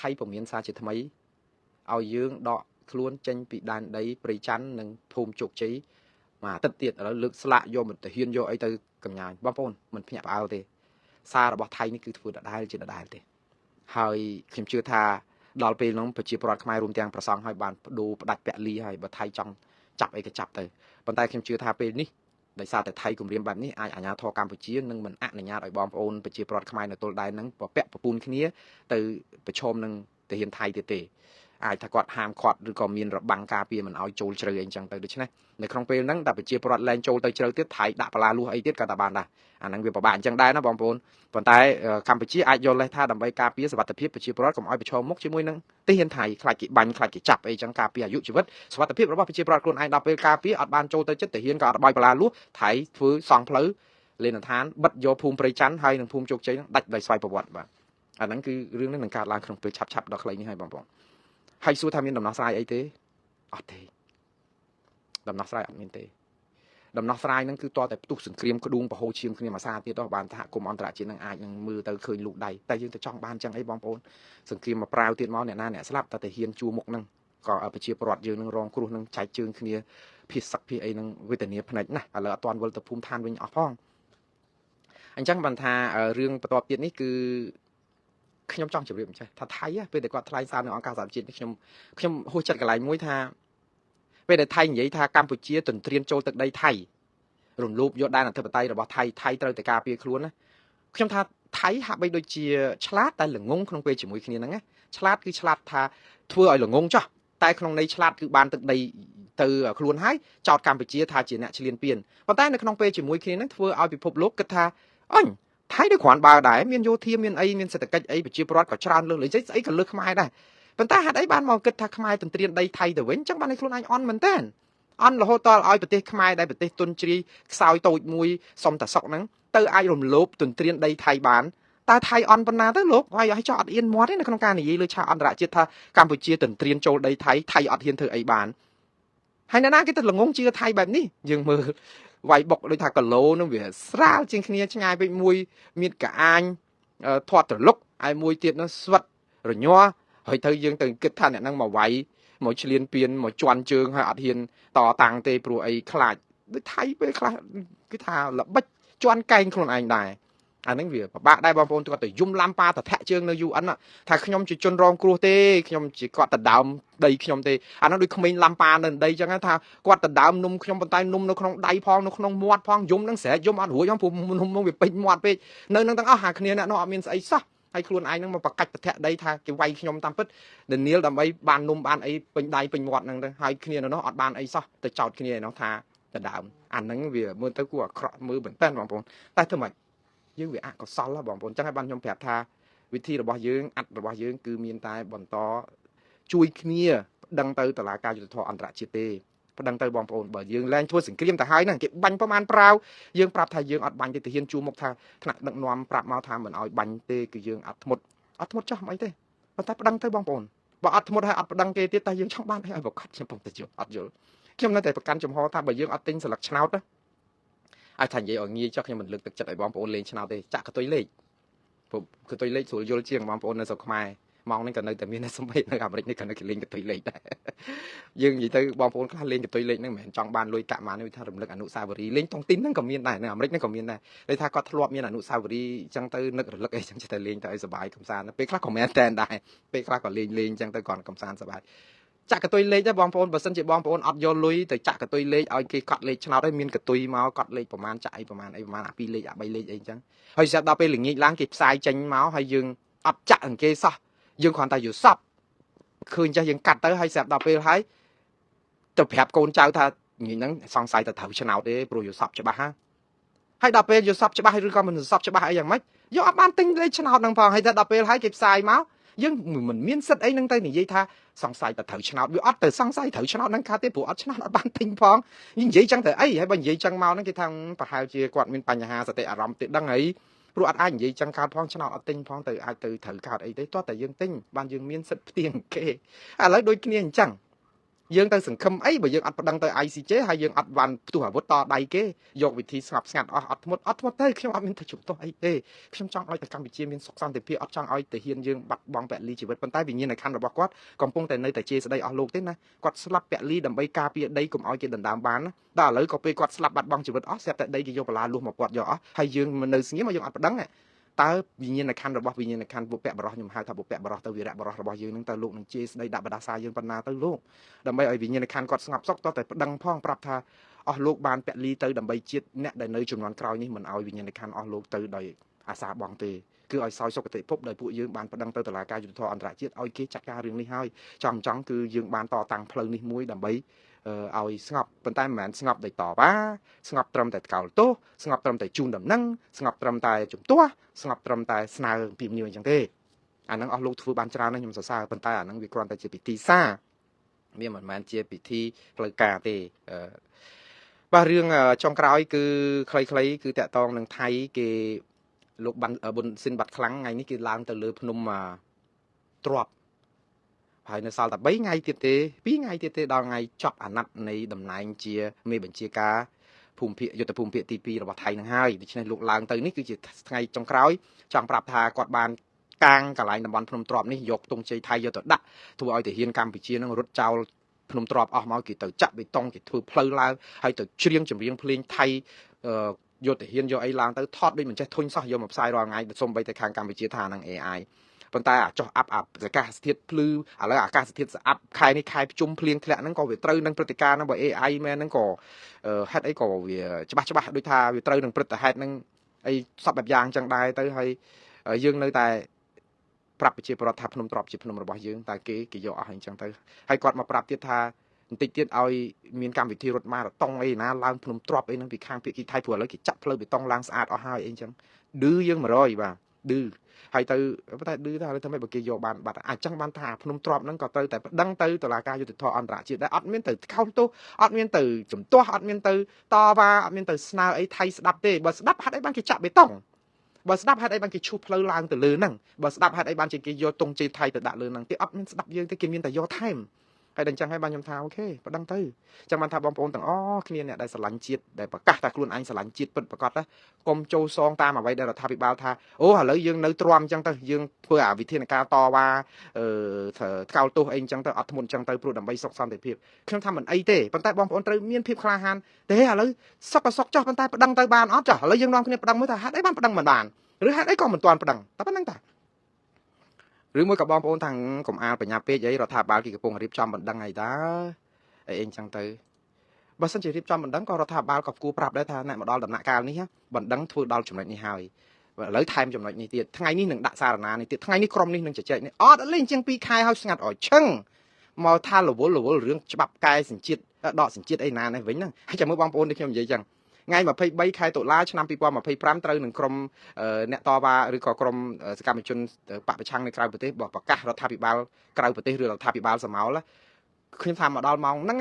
ថៃពមៀនសាជាថ្មីឲ្យយើងដកខ្លួនចេញពីដែនដីព្រៃច័ន្ទនិងភូមិជោគជ័យមួយអាទិត្យទៀតឥឡូវលើកស្លាកយកមកទៅហ៊ានយកអីទៅកំញាញបងប្អូនមិនភ្ញាក់ផ្អើលទេសាររបស់ថៃនេះគឺធ្វើដដែលជាដដែលទេហើយខ្ញុំជឿថាដល់ពេលនោះប្រជាពលរដ្ឋខ្មែររួមទាំងប្រសង់ឲ្យបានបដូរផ្ដាច់ពលីហើយបើថៃចង់ចាប់អីក៏ចាប់ទៅប៉ុន្តែខ្ញុំជឿថាពេលនេះដោយសារតែថៃគម្រាមបែបនេះអាចអាជ្ញាធរកម្ពុជានឹងមិនអនុញ្ញាតឲ្យបងប្អូនប្រជាពលរដ្ឋខ្មែរនៅទល់ដែនហ្នឹងប្រពាក់ប្រពូនគ្នាទៅប្រឈមនឹងទាហានថៃទៀតទេអាចថាគាត់ហាមឃាត់ឬក៏មានរបាំងការពារមិនឲ្យចូលជ្រៅអីចឹងទៅដូច្នេះនៅក្នុងពេលហ្នឹងតែប្រជាពលរដ្ឋលែងចូលទៅជ្រៅទៀតថៃដាក់បលាលួសអីទៀតក៏តែបានដែរអាហ្នឹងវាពិបាកអញ្ចឹងដែរណាបងប្អូនប៉ុន្តែកម្ពុជាអាចយល់លេសថាដើម្បីការពារសុវត្ថិភាពប្រជាពលរដ្ឋកុំឲ្យប្រឈមមុខជាមួយនឹងទាហានថៃខ្លាចគេបាញ់ខ្លាចគេចាប់អីចឹងការពារអាយុជីវិតសុវត្ថិភាពរបស់ប្រជាពលរដ្ឋខ្លួនឯងដល់ពេលការពារអត់បានចូលទៅចិត្តទាហានក៏អត់បោយបលាលួសថៃធ្វើសង់ផ្លូវលេនដ្ឋានបិទយកភូមិព្រៃច័ន្ទហើយនឹងភូមិជោគជ័យដាច់ដោយស្វ័យប្រវត្តិបាទអាហ្នឹងគឺរឿងនេះនឹងកើតឡើងក្នុងពេលឆាប់ៗដល់ខ្លីនេះហើយបងប្អូនហើយសួរថាមានដំណោះស្រាយអីទេអត់ទេដំណោះស្រាយអត់មានទេដំណោះស្រាយហ្នឹងគឺតតែផ្ទុះសង្គ្រាមក្ដួងបហូរឈាមគ្នាមួយសារទៀតទៅបានសហគមន៍អន្តរជាតិនឹងអាចនឹងមើលទៅឃើញលូកដៃតែយើងទៅចង់បានចឹងអីបងប្អូនសង្គ្រាមមកប្រាវទៀតមកអ្នកណាអ្នកស្លាប់តែហ៊ានជួមុខហ្នឹងក៏ប្រជាពលរដ្ឋយើងនឹងរងគ្រោះនឹងចែកជើងគ្នាភៀសសឹកភៀសអីនឹងវេទនាភ្នែកណាស់ឥឡូវអត់ទាន់វិលទៅភូមិឋានវិញអស់ផងអញ្ចឹងបានថារឿងបន្ទាប់ទៀតនេះគឺខ្ញុំចង់ជម្រាបអញ្ចឹងថាថៃពេលដែលគាត់ថ្លែងសារនៅអង្គការសហជាតិនេះខ្ញុំហួសចិត្តកន្លែងមួយថាពេលដែលថៃនិយាយថាកម្ពុជាទន្ទ្រានចូលទឹកដីថៃរំលោភយកដែនអធិបតេយ្យរបស់ថៃត្រូវតែការពារខ្លួនណាខ្ញុំថាថៃហាក់បីដូចជាឆ្លាតតែល្ងងក្នុងពេលជាមួយគ្នាហ្នឹងណាឆ្លាតគឺឆ្លាតថាធ្វើឲ្យល្ងងចោះតែក្នុងន័យឆ្លាតគឺបានទឹកដីទៅខ្លួនហើយចោតកម្ពុជាថាជាអ្នកឈ្លានពានប៉ុន្តែនៅក្នុងពេលជាមួយគ្នាហ្នឹងធ្វើឲ្យពិភពលោកគិតថាអញថៃដូចគ្រាន់បើដែរមានយោធាមានអីមានសេដ្ឋកិច្ចអីប្រជាពលរដ្ឋក៏ច្រើនលើសស្អីក៏លើសខ្មែរដែរប៉ុន្តែហេតុអីបានមកគិតថាខ្មែរទន្ទ្រានដីថៃទៅវិញអញ្ចឹងបានឲ្យខ្លួនឯងអន់មែនតើអន់រហូតដល់ឲ្យប្រទេសខ្មែរដែលប្រទេសទុនជ្រាយខ្សោយតូចមួយសុំតែសុកហ្នឹងទៅអាចរំលោភទន្ទ្រានដីថៃបានតើថៃអន់ប៉ុណ្ណាទៅលោកហើយចោះអត់អៀនមាត់ទេនៅក្នុងការនិយាយលើឆាកអន្តរជាតិថាកម្ពុជាទន្ទ្រានចូលដីថៃអត់ហ៊ានធ្វើអីបានហើយអ្នកណាគេទៅល្ងងជឿថៃបែបនេះយើងមើលវាយបុកដូចថាគីឡូនឹងវាស្រាលជាងគ្នាឆ្ងាយពេកមួយមានកអាញធាត់ត្រលុកហើយមួយទៀតនោះស្វិតរញ័រហើយទៅយើងទៅគិតថាអ្នកហ្នឹងមកវាយមកឈ្លានពានមកជន់ជើងហើយអត់ហ៊ានតតាំងទេព្រោះអីខ្លាចដូចថៃពេលខ្លះគឺថាល្បិចជន់កែងខ្លួនឯងដែរអាហ្នឹងវាពិបាកដែរបងប្អូនគាត់ទៅយំឡាំប៉ាតធាក់ជើងនៅ UN ថាខ្ញុំជាជនរងគ្រោះទេខ្ញុំជាគាត់ទៅដើមដីខ្ញុំទេអាហ្នឹងដូចក្មេងឡាំប៉ានៅដីចឹងថាគាត់ទៅដើមនំខ្ញុំប៉ុន្តែនំនៅក្នុងដៃផងនៅក្នុងមាត់ផងយំហ្នឹងស្រែកយំអត់រួចផងព្រោះនំនោះវាពេញមាត់ពេកនៅនឹងទាំងអស់ហាគ្នាអ្នកនោះអត់មានស្អីសោះហើយខ្លួនឯងហ្នឹងមកប្រកាច់ប្រធាក់ដីថាគេវាយខ្ញុំតាមពិតដនីលដើម្បីបាននំបានអីពេញដៃពេញមាត់ហ្នឹងទៅហើយគ្នានៅនោះអត់បានអីសោះទៅចោតគ្នាឯនោះថាទៅដើមអាហ្នឹងវាមើលទៅគួរអាក្រក់មើលមែនតើបងប្អូនតែធ្វើម៉េចយើងវាអកុសលបងប្អូនចឹងហើយបានខ្ញុំប្រាប់ថាវិធីរបស់យើងរបស់យើងគឺមានតែបន្តជួយគ្នាប្តឹងទៅតុលាការយុត្តិធម៌អន្តរជាតិទេប្តឹងទៅបងប្អូនបើយើងលែងធ្វើសង្គ្រាមទៅហើយហ្នឹងគេបាញ់ប្រមាណប្រាវយើងប្រាប់ថាយើងអត់បាញ់ទេទាហានជួមុខថាថ្នាក់ដឹកនាំប្រាប់មកថាមិនឲ្យបាញ់ទេគឺយើងអត់ធ្មត់ចោះមិនអីទេប៉ុន្តែប្តឹងទៅបងប្អូនបើអត់ធ្មត់ហើយអត់ប្តឹងគេទៀតតែយើងចង់បានឲ្យប្រកាសខ្ញុំពុំទៅយល់អត់យល់ខ្ញុំនៅតែប្រកាន់ចំហថាបើយើងអត់ទិញស្លឹកឆ្នោតណាអាចថានិយាយឲ្យងាយចុះខ្ញុំមិនលើកទឹកចិត្តឲ្យបងប្អូនលេងឆ្នោតទេចាក់កតុយលេខព្រោះកតុយលេខស្រួលយល់ជាងបងប្អូននៅស្រុកខ្មែរម៉ោងនេះក៏នៅតែមានសម្បេនៅអាមេរិកនេះក៏នៅគេលេងកតុយលេខដែរយើងនិយាយទៅបងប្អូនខ្លះលេងកតុយលេខហ្នឹងមិនមែនចង់បានលុយកាក់មកនេះថារំលឹកអនុស្សាវរីយ៍លេងតុងទីនហ្នឹងក៏មានដែរនៅអាមេរិកហ្នឹងក៏មានដែរដូចថាគាត់ធ្លាប់មានអនុស្សាវរីយ៍អញ្ចឹងទៅនឹករលឹកអីអញ្ចឹងទៅលេងទៅឲ្យសុបាយកំសាន្តពេលខ្លះក៏មែនតែនដែរពេលខ្លះក៏លេងអញ្ចឹងទៅគាត់កំសាន្តសុបាយចាក់កតុយលេខដែរបងប្អូនបើសិនជាបងប្អូនអត់យកលុយទៅចាក់កតុយលេខឲ្យគេកត់លេខឆ្នោតឲ្យមានកតុយមកកត់លេខប្រមាណចាក់អីប្រមាណអា2លេខអា3លេខអីអញ្ចឹងហើយស្រាប់ដល់ពេលល្ងាចឡើងគេផ្សាយចេញមកហើយយើងអត់ចាក់អង្គគេសោះយើងគ្រាន់តែយល់សពឃើញចេះយើងកាត់ទៅហើយស្រាប់ដល់ពេលហើយទៅប្រាប់កូនចៅថាញីហ្នឹងសង្ស័យទៅត្រូវឆ្នោតទេព្រោះយល់សពច្បាស់ហើយដល់ពេលយល់សពច្បាស់ឬក៏មិនយល់សពច្បាស់អីយ៉ាងម៉េចយកអត់បានទិញលេខឆ្នោតហ្នឹងផងហើយដល់ពេលហើយគេផ្សាយមកយើងមិនមានសិទ្ធអីហ្នឹងទៅនិយាយថាសង្ស័យទៅត្រូវឆ្នោតវាអត់ទៅសង្ស័យត្រូវឆ្នោតហ្នឹងខាតទេព្រោះអត់ឆ្នោតអត់បានទិញផងនិយាយចឹងទៅអីហើយបើនិយាយចឹងមកហ្នឹងគេថាប្រហែលជាគាត់មានបញ្ហាសតិអារម្មណ៍ទេដឹងហើយព្រោះអត់អាចនិយាយចឹងកើតផងឆ្នោតអត់ទិញផងទៅអាចទៅត្រូវកើតអីទេតោះតែយើងទិញបានយើងមានសិទ្ធផ្ទៀងគេឥឡូវដូចគ្នាអញ្ចឹង យើងទៅសង្ឃឹមអីបើយើងអត់ប្តឹងទៅ ICJ ហើយយើងអត់បានផ្ទុះអាវុធតដៃគេយកវិធីស្ងប់ស្ងាត់អស់អត់ធ្មត់ទៅខ្ញុំអត់មានទៅជុំទោះអីទេខ្ញុំចង់ឲ្យតែកម្ពុជាមានសុខសន្តិភាពអត់ចង់ឲ្យទាហានយើងបាត់បង់ពលីជីវិតប៉ុន្តែវិញ្ញាណក្ខន្ធរបស់គាត់កំពុងតែនៅតែជេរស្ដីអស់លោកទេណាគាត់ស្លាប់ពលីដើម្បីការពារដីកុំឲ្យគេដណ្ដើមបានណាដល់ឥឡូវក៏ពេលគាត់ស្លាប់បាត់បង់ជីវិតអស់ស្រាប់តែដីគេយកបលាលួសមកគាត់យកអស់ហើយយើងនៅស្ងៀមមកយើងអត់ប្តឹងតើវិញ្ញាណក្ខន្ធរបស់វិញ្ញាណក្ខន្ធបុព្វបុរសខ្ញុំហៅថាបុព្វបុរសទៅវីរៈបុរសរបស់យើងនឹងតើលោកនឹងជេរស្ដីដាក់បដាសាយើងប៉ុណ្ណាទៅលោកដើម្បីឲ្យវិញ្ញាណក្ខន្ធគាត់ស្ងប់សុខតោះតែប្តឹងផងប្រាប់ថាអស់លោកបានពលីទៅដើម្បីជាតិអ្នកដែលនៅចំនួនក្រោយនេះមិនឲ្យវិញ្ញាណក្ខន្ធអស់លោកទៅដោយអាសាបងទេគឺឲ្យសោយសុគតិភពដោយពួកយើងបានប្តឹងទៅតុលាការយុត្តិធម៌អន្តរជាតិឲ្យគេចាត់ការរឿងនេះហើយចង់គឺយើងបានតតាំងផ្លូវនេះមួយដើម្បីឲ្យស្ងប់ប៉ុន្តែមិនមែនស្ងប់ដោយតវ៉ាស្ងប់ត្រឹមតែថ្កោលទោសស្ងប់ត្រឹមតែជូនដំណឹងស្ងប់ត្រឹមតែជំទាស់ស្ងប់ត្រឹមតែស្នើពីមនីអញ្ចឹងទេអាហ្នឹងអស់លោកធ្វើបានច្រើនណាស់ខ្ញុំសរសើរប៉ុន្តែអាហ្នឹងវាគ្រាន់តែជាពិធីសារវាមិនមែនជាពិធីផ្លូវការទេបាទរឿងចុងក្រោយគឺខ្លីៗគឺតាក់ទងនឹងថៃគេលោកប៊ុនស៊ិនបាត់ខ្លាំងថ្ងៃនេះគេឡើងទៅលើភ្នំទ្របហើយនៅសល់តែ3ថ្ងៃទៀតទេ2ថ្ងៃទៀតទេដល់ថ្ងៃចប់អាណត្តិនៃតំណែងជាមេបញ្ជាការភូមិភាគយុទ្ធភូមិភាគទី2របស់ថៃនឹងហើយដូច្នេះលោកឡើងទៅនេះគឺជាថ្ងៃចុងក្រោយចង់ប្រាប់ថាគាត់បានកាងកន្លែងតំបន់ភ្នំទ្របនេះយកទង់ជ័យថៃយកទៅដាក់ធ្វើឲ្យទាហានកម្ពុជានឹងរត់ចោលភ្នំទ្របអស់មកគេទៅចាក់បេតុងគេធ្វើផ្លូវឡើងហើយទៅច្រៀងចម្រៀងភ្លេងថៃយកទាហានយកអីឡើងទៅថតដូចមិនចេះធុញសោះយកមកផ្សាយរាល់ថ្ងៃសូម្បីតែខាងកម្ពុជាថានឹង AI ប៉ុន្តែអាចុះអាប់អាកាសធាតុភ្លឺឥឡូវអាកាសធាតុស្អាប់ខែនេះខែភ្ជុំភ្លៀងធ្លាក់ហ្នឹងក៏វាត្រូវនឹងព្រឹត្តិការណ៍ហ្នឹងបើ AI មែនហ្នឹងក៏ហេតុអីក៏វាច្បាស់ដូចថាវាត្រូវនឹងព្រឹត្តិហេតុហ្នឹងអីសពបែបយ៉ាងចឹងដែរទៅហើយយើងនៅតែប្រាប់ប្រជាពលរដ្ឋថាភ្នំទ្របជាភ្នំរបស់យើងតែគេយកអស់អញ្ចឹងទៅហើយគាត់មកប្រាប់ទៀតថាបន្តិចទៀតឲ្យមានកម្មវិធីរត់ម៉ារ៉ាតុងអីណាឡើងភ្នំទ្របអីហ្នឹងពីខាងភាគីថៃព្រោះឥឡូវគេចាក់ផ្លូវបេតុងឡើងស្អាតអស់ហើយអីចឹងឌឺយើង100បាទឌឺហើយទៅតែឌឺថាឥឡូវធ្វើម៉េចបើគេយកបានបាត់អញ្ចឹងបានថាភ្នំទ្របហ្នឹងក៏ត្រូវតែប្តឹងទៅតុលាការយុត្តិធម៌អន្តរជាតិដែរអត់មានទៅខោទោសអត់មានទៅជំទាស់អត់មានទៅតវ៉ាអត់មានទៅស្នើអីថៃស្ដាប់ទេបើស្ដាប់ហេតុអីបានគេចាក់បេតុងបើស្ដាប់ហេតុអីបានគេឈូសផ្លូវឡើងទៅលើហ្នឹងបើស្ដាប់ហេតុអីបានជាគេយកទង់ជ័យថៃទៅដាក់លើហ្នឹងគេអត់មានស្ដាប់យើងទេគេមានតែយកថែមហើយដល់អញ្ចឹងហើយបានខ្ញុំថាអូខេប្តឹងទៅអញ្ចឹងបានថាបងប្អូនទាំងអស់គ្នាអ្នកដែលស្រឡាញ់ជាតិដែលប្រកាសថាខ្លួនឯងស្រឡាញ់ជាតិពិតប្រាកដណាកុំចូលសងតាមអ្វីដែលរដ្ឋាភិបាលថាអូឥឡូវយើងនៅទ្រាំអញ្ចឹងទៅយើងធ្វើអាវិធានការតវ៉ាថ្កោលទោសអីអញ្ចឹងទៅអត់ធ្មត់អញ្ចឹងទៅព្រោះដើម្បីសុខសន្តិភាពខ្ញុំថាមិនអីទេប៉ុន្តែបងប្អូនត្រូវមានភាពក្លាហានទេឥឡូវសុខក៏សុខចោះប៉ុន្តែប្តឹងទៅបានអត់ចោះឥឡូវយើងនាំគ្នាប្តឹងមើលថាហេតុអីបានប្តឹងមិនបានឬហេតុអីក៏មិនទាន់ប្តឹងតែប៉ុណ្្នឹងតាឬមួយក៏បងប្អូនថាកុំអាលបញ្ញាពេកអីរដ្ឋាភិបាលគេកំពុងរៀបចំបណ្ដឹងអីតាអីអញ្ចឹងទៅបើសិនជារៀបចំបណ្ដឹងក៏រដ្ឋាភិបាលក៏គួរប្រាប់ដែរថាអ្នកមកដល់ដំណាក់កាលនេះបណ្ដឹងធ្វើដល់ចំណុចនេះហើយឥឡូវថែមចំណុចនេះទៀតថ្ងៃនេះនឹងដាក់សារណានេះទៀតថ្ងៃនេះក្រុមនេះនឹងជជែកនេះអត់លេងជាង2ខែហើយស្ងាត់អោយឈឹងមកថារវល់រឿងច្បាប់កែសញ្ជាតិដកសញ្ជាតិអីណានេះវិញហ្នឹងហើយចាំមើលបងប្អូនដូចខ្ញុំនិយាយចឹងថ្ងៃ23ខែតុលាឆ្នាំ2025ត្រូវនឹងក្រុមអ្នកតវ៉ាឬក៏ក្រុមសកម្មជនបពប្រឆាំងនៅក្រៅប្រទេសបោះប្រកាសរដ្ឋាភិបាលក្រៅប្រទេសឬរដ្ឋាភិបាលសមោលខ្ញុំថាមកដល់ម៉ោងហ្នឹង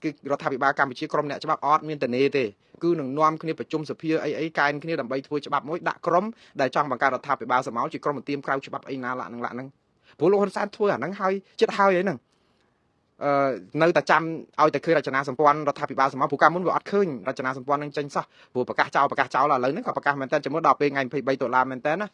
គឺរដ្ឋាភិបាលកម្ពុជាក្រុមអ្នកច្បាប់អត់មានតនេទេគឺនឹងនាំគ្នាប្រជុំសភាអីកែនគ្នាដើម្បីធ្វើច្បាប់មួយដាក់ក្រុមដែលចង់បង្កើតរដ្ឋាភិបាលសមោលជាក្រុមមន្ត្រីក្រៅច្បាប់អីណាឡាក់ហ្នឹងព្រោះលោកហ៊ុនសែនធ្វើអាហ្នឹងហើយចិត្តហើយហ្នឹងនៅតែចាំឲ្យតែឃើញរចនាសម្ព័ន្ធរដ្ឋាភិបាលសមោលព្រោះកាលមុនវាអត់ឃើញរចនាសម្ព័ន្ធនឹងចេញសោះព្រោះប្រកាសចោលឥឡូវហ្នឹងក៏ប្រកាសមែនតើជាមួយដល់ពេលថ្ងៃ23ដុល្លារមែនតើណា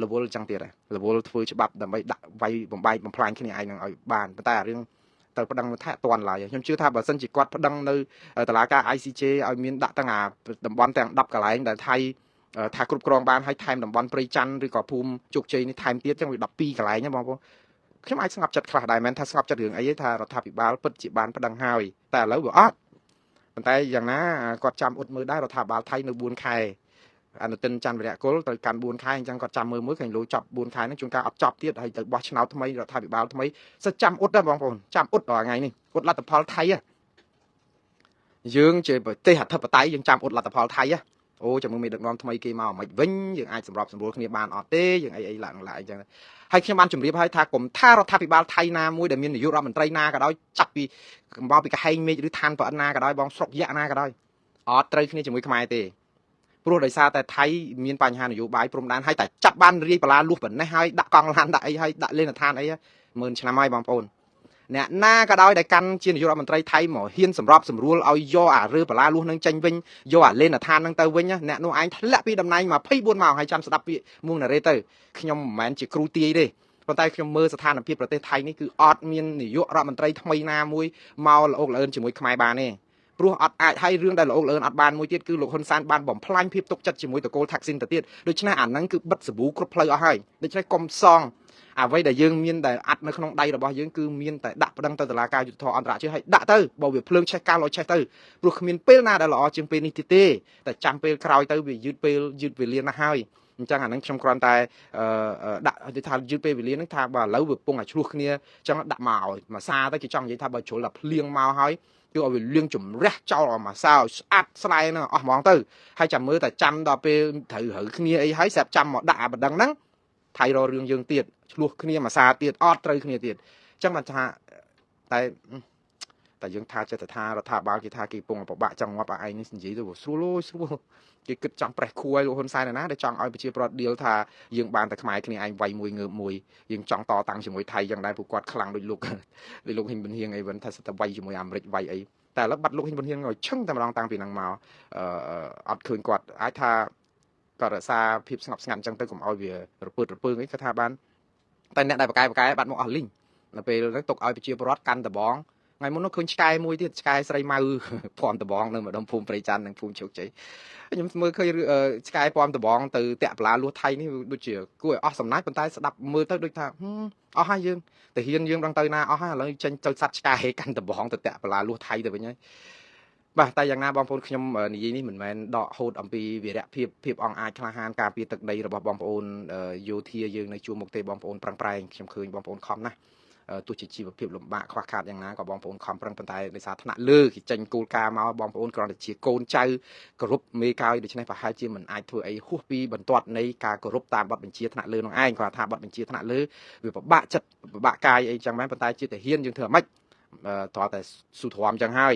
រវល់ចឹងទៀតរវល់ធ្វើច្បាប់ដើម្បីដាក់វាយបំបែកបំផ្លាញគ្នាឯងនឹងឲ្យបានប៉ុន្តែអារឿងទៅប្តឹងថាអត់ទាន់ឡើយខ្ញុំជឿថាបើសិនជាគាត់ប្តឹងនៅតុលាការ ICJ ឲ្យមានដាក់ទាំងអាតំបន់ទាំង10កន្លែងដែលថៃថាគ្រប់គ្រងបានឲ្យថែមតំបន់ព្រៃច័ន្ទឬក៏ភូមិជោគជ័យនេះថែមទៀតចឹងវា12កន្លែងណាបងប្អូនខ្ញុំអាចស្ងប់ចិត្តខ្លះដែរមិនថាស្ងប់ចិត្តរឿងអីទេថារដ្ឋាភិបាលពិតជាបានប្តឹងហើយតែឥឡូវវាអត់ប៉ុន្តែយ៉ាងណាគាត់ចាំអ៊ុតមើលដែររដ្ឋាភិបាលថៃនៅ4ខែអនុទិនច័ន្ទវរៈគុលត្រូវកាន់4ខែអញ្ចឹងគាត់ចាំមើលឃើញលុយចប់4ខែហ្នឹងជួនកាលអត់ចប់ទៀតហើយទៅបោះឆ្នោតថ្មីរដ្ឋាភិបាលថ្មីសិតចាំអ៊ុតដែរបងប្អូនចាំអ៊ុតដល់ថ្ងៃនេះអ៊ុតលទ្ធផលថៃយើងជាប្រទេសអធិបតេយ្យយើងចាំអ៊ុតលទ្ធផលថៃអូចាំមើលមេដឹកនាំថ្មីគេមកមិនវិញយើងអាចសម្របសម្រួលគ្នាបានអត់ទេយើងអីឡើងអញ្ចឹងហើយខ្ញុំបានជម្រាបឲ្យថាកុំថារដ្ឋាភិបាលថៃណាមួយដែលមាននាយករដ្ឋមន្ត្រីណាក៏ដោយចាប់ពីមកពីកហែងមេឃឬឋានប្រអិនណាក៏ដោយបងស្រុកយៈណាក៏ដោយអត់ត្រូវគ្នាជាមួយខ្មែរទេព្រោះដោយសារតែថៃមានបញ្ហានយោបាយព្រំដែនហើយតែចាប់បានរាយបលាលួសប៉ុណ្ណេះហើយដាក់កង់ឡានដាក់អីហើយដាក់លេនដ្ឋានអី10000ឆ្នាំហើយបងប្អូន nè na cái đó đại căn trên vô mình tây thay mà hiên sầm rọp sầm rùa ao do rư bà la luôn nâng tranh vinh do lên là than nâng tơ vinh nhá nè nó anh thấy lạ pi đầm này mà phay buôn màu 200 đập vị muôn là rê tơ khi nhom mẹn chỉ cru ti đi còn tay khi mơ sạt than là piประเทศไทย นี่คือออดมีนนี่ยุรัฐมนตรีทำไมนามุยเมาละอกละเอิญជាមួយខ្មែរបានទេព្រោះអត់អាចឲ្យរឿងដែលละอกละเอิญអត់បានមួយទៀតគឺលោកហ៊ុនសែនបានបំផ្លាញភាពទុកចិត្តជាមួយតកូលថាក់ស៊ីនទៅទៀតដូច្នេះអាហ្នឹងគឺបិទសាប៊ូគ្រប់ផ្លូវអស់ហើយដូច្នេះកុំសងអ្វីដែលយើងមានតែអត់នៅក្នុងដៃរបស់យើងគឺមានតែដាក់ប្តឹងទៅតុលាការយុត្តិធម៌អន្តរជាតិឲ្យដាក់ទៅបើវាភ្លើងឆេះកាលឆេះទៅព្រោះគ្មានពេលណាដែលល្អជាងពេលនេះទៀតទេតែចាំពេលក្រោយទៅវាយឺតពេលយឺតវេលាណាស់ហើយអញ្ចឹងអាហ្នឹងខ្ញុំគ្រាន់តែដាក់ថាយឺតពេលវេលាហ្នឹងថាបើឥឡូវវាពងឲ្យឆ្លោះគ្នាអញ្ចឹងដាក់មកឲ្យមួយសារទៅគេចង់និយាយថាបើជ្រុលតែភ្លៀងមកហើយគឺឲ្យវាលៀងជំរះចោលឲ្យមួយសារឲ្យស្អាតស្លែងហ្នឹងអស់ហ្មងទៅហើយចាំមើលតែចាំដល់ពេលត្រូវហៅគ្នាអីហើយស្រាប់ចាំមកដាក់អាបដិងហ្នឹងថៃរករឿងយើងទៀតឆ្លោះគ្នាមួយសារទៀតអត់ត្រូវគ្នាទៀតអញ្ចឹងបានថាតែយើងថាចិត្តថារដ្ឋាភិបាលគេថាគេពងពិបាកចង់ងាប់ឲ្យឯងនេះនិយាយទៅស្រួលស្រួលគេគិតចង់ប្រេះខួរឲ្យលោកហ៊ុនសែនណាដែលចង់ឲ្យប្រជាប្រដ្ឋឌីលថាយើងបានតែខ្មែរគ្នាឯងវាយមួយងើបមួយយើងចង់តតាំងជាមួយថៃយ៉ាងដែរពួកគាត់ខ្លាំងដូចលោកហ៊ីនប៊ុនហៀងអីវិញថាសិតតែវាយជាមួយអាមេរិកវាយអីតែឥឡូវបាត់លោកហ៊ីនប៊ុនហៀងឲ្យឈឹងតែម្ដងតាំងពីហ្នឹងមកអត់ឃើញគាត់អាចថាគាត់រក្សាភាពស្ងប់ស្ងាត់អញ្ចឹងទៅកុំឲ្យវារពើអីគាត់ថាបានតែអ្នកដែលបកកាយបាត់មកអស់លីងដល់ពេលហ្នឹងទុកឲ្យប្រជាពលរដ្ឋកាន់ដបងថ្ងៃមុននោះឃើញឆ្កែមួយទៀតឆ្កែស្រីម៉ៅព្រមដបងនៅម្ដុំភូមិព្រៃច័ន្ទនិងភូមិជោគជ័យខ្ញុំមើលឃើញឆ្កែព្រមដបងទៅតាក់បលាលួសថៃនេះដូចជាគួរឲ្យអស់សំណាច់ប៉ុន្តែស្ដាប់មើលទៅដូចថាអស់ហើយយើងតាហ៊ានយើងដឹងទៅណាអស់ហើយឥឡូវចេញទៅសัตว์ឆ្កែកាន់ដបងទៅតាក់បលាលួសថៃទៅវិញហើយបាទតែយ៉ាងណាបងប្អូនខ្ញុំនិយាយនេះមិនមែនដកហូតអំពីវីរៈភាពអង្អាចក្លាហានការពារទឹកដីរបស់បងប្អូនយោធាយើងនៅជួរមុខទេបងប្អូនប្រឹងប្រែងខ្ញុំឃើញបងប្អូនខំណាស់ទោះជាជីវភាពលំបាកខ្វះខាតយ៉ាងណាក៏បងប្អូនខំប្រឹងប៉ុន្តែដោយសារថ្នាក់លើគេចេញគោលការណ៍មកបងប្អូនគ្រាន់តែជាកូនចៅគោរពមេកោយដូច្នេះប្រហែលជាមិនអាចធ្វើអីហួសពីបន្ទាត់នៃការគោរពតាមបទបញ្ជាថ្នាក់លើនោះឯងគាត់ថាបទបញ្ជាថ្នាក់លើវាពិបាកចិត្តពិបាកកាយអីចឹងមែនប៉ុន្តែជាទាហានយើងធ្វើមិនតើតែស៊ូទ្រាំចឹងហើយ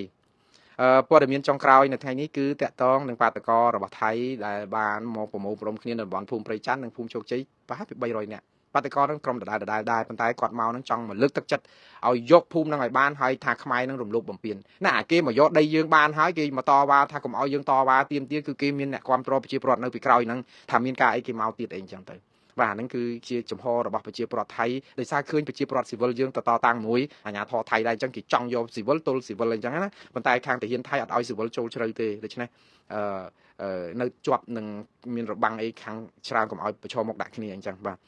ព័ត៌មានចុងក្រោយនៅថ្ងៃនេះគឺតាក់ទងនឹងបាតកោរបស់ថៃដែលបានមកប្រមូលផ្ដុំគ្នានៅតំបន់ភូមិព្រៃច័ន្ទនិងភូមិជោគជ័យប្រហែលពី300នាក់បាតកោនឹងក្រុមដដែលដែរប៉ុន្តែគាត់មកនឹងចង់មកលើកទឹកចិត្តឲ្យយកភូមិនឹងឲ្យបានហើយថាខ្មែរនឹងរំលោភបំពានណាគេមកយកដីយើងបានហើយគេមកតវ៉ាថាកុំឲ្យយើងតវ៉ាទាមទារគឺគេមានអ្នកគ្រប់គ្រងប្រជាពលរដ្ឋនៅពីក្រោយហ្នឹងថាមានការអីគេមកទៀតអីចឹងទៅបាទហ្នឹងគឺជាចំហរបស់ប្រជាពលរដ្ឋថៃដោយសារឃើញប្រជាពលរដ្ឋស៊ីវិលយើងតតាំងមួយអាញាធរថៃដែរអញ្ចឹងគេចង់យកស៊ីវិលទល់ស៊ីវិលអញ្ចឹងណាប៉ុន្តែខាងទាហានថៃអត់ឲ្យស៊ីវិលចូលជ្រៅទេដូច្នេះនៅជាប់នឹងមានរបាំងអីខាងច្រើនកុំឲ្យប្រឈមមុខដាក់គ្នាអញ្ចឹងបាទ